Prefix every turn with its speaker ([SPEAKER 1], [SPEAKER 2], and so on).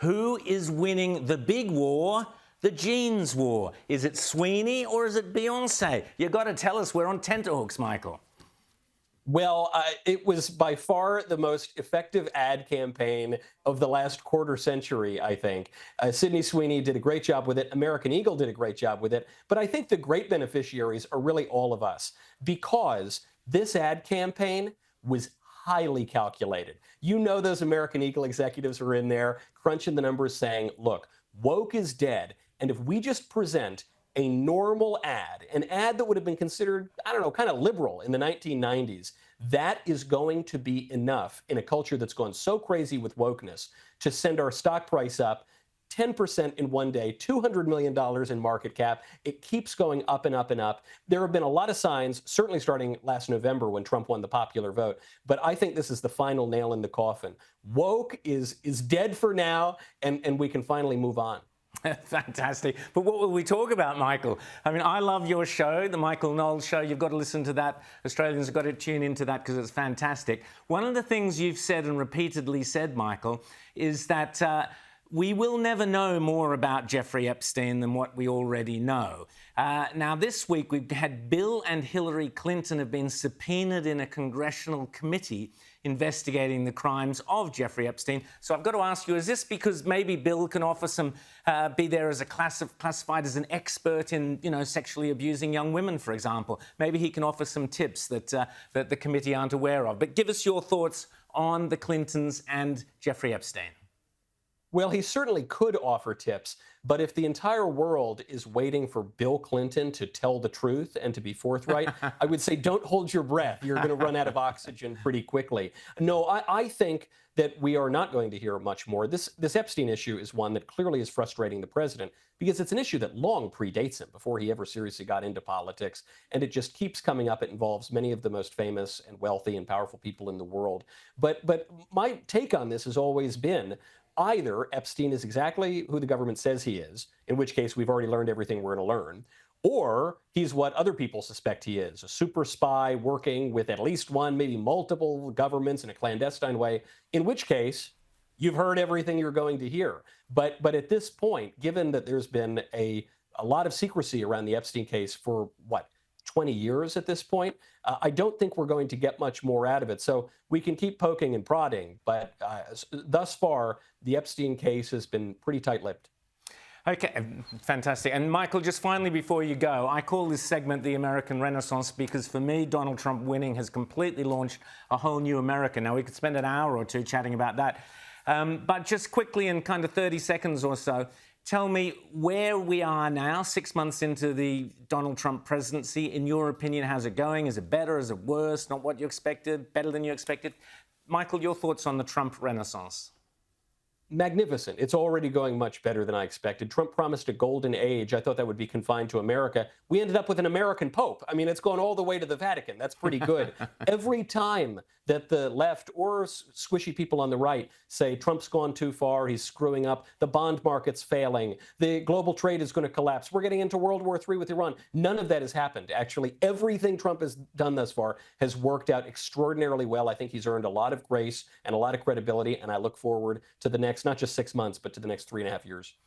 [SPEAKER 1] Who is winning the big war, the jeans war? Is it Sweeney or is it Beyonce? You've got to tell us. We're on tenterhooks, Michael.
[SPEAKER 2] Well, it was by far the most effective ad campaign of the last quarter century, I think. Sydney Sweeney did a great job with it. American Eagle did a great job with it. But I think the great beneficiaries are really all of us, because this ad campaign was highly calculated. You know, those American Eagle executives are in there crunching the numbers saying, look, woke is dead. And if we just present a normal ad, an ad that would have been considered, I don't know, kind of liberal in the 1990s, that is going to be enough in a culture that's gone so crazy with wokeness to send our stock price up 10% in one day, $200 million in market cap. It keeps going up and up and up. There have been a lot of signs, certainly starting last November when Trump won the popular vote. But I think this is the final nail in the coffin. Woke is dead for now, and we can finally move on.
[SPEAKER 1] Fantastic. But what will we talk about, Michael? I mean, I love your show, the Michael Knowles Show. You've got to listen to that. Australians have got to tune into that because it's fantastic. One of the things you've said and repeatedly said, Michael, is that we will never know more about Jeffrey Epstein than what we already know. Now, this week, we've had Bill and Hillary Clinton have been subpoenaed in a congressional committee investigating the crimes of Jeffrey Epstein. So I've got to ask you, is this because maybe Bill can offer some, be there as a classified as an expert in, sexually abusing young women, for example? Maybe he can offer some tips that the committee aren't aware of. But give us your thoughts on the Clintons and Jeffrey Epstein.
[SPEAKER 2] Well, he certainly could offer tips, but if the entire world is waiting for Bill Clinton to tell the truth and to be forthright, I would say don't hold your breath. You're going to run out of oxygen pretty quickly. No, I think that we are not going to hear much more. This Epstein issue is one that clearly is frustrating the president because it's an issue that long predates him before he ever seriously got into politics, and it just keeps coming up. It involves many of the most famous and wealthy and powerful people in the world. But my take on this has always been, either Epstein is exactly who the government says he is, in which case we've already learned everything we're going to learn, or he's what other people suspect he is, a super spy working with at least one, maybe multiple governments in a clandestine way, in which case you've heard everything you're going to hear. But at this point, given that there's been a lot of secrecy around the Epstein case for, 20 years at this point, I don't think we're going to get much more out of it. So we can keep poking and prodding, but thus far, the Epstein case has been pretty tight-lipped.
[SPEAKER 1] Okay, fantastic. And Michael, just finally before you go, I call this segment the American Renaissance because for me, Donald Trump winning has completely launched a whole new America. Now, we could spend an hour or two chatting about that. But just quickly, in kind of 30 seconds or so, tell me where we are now, 6 months into the Donald Trump presidency. In your opinion, how's it going? Is it better? Is it worse? Not what you expected? Better than you expected? Michael, your thoughts on the Trump Renaissance?
[SPEAKER 2] Magnificent. It's already going much better than I expected. Trump promised a golden age. I thought that would be confined to America. We ended up with an American Pope. I mean, it's gone all the way to the Vatican. That's pretty good. Every time that the left or squishy people on the right say Trump's gone too far, he's screwing up, the bond market's failing, the global trade is going to collapse, we're getting into World War III with Iran, none of that has happened. Actually, everything Trump has done thus far has worked out extraordinarily well. I think he's earned a lot of grace and a lot of credibility, and I look forward to the next, not just 6 months, but to the next 3.5 years.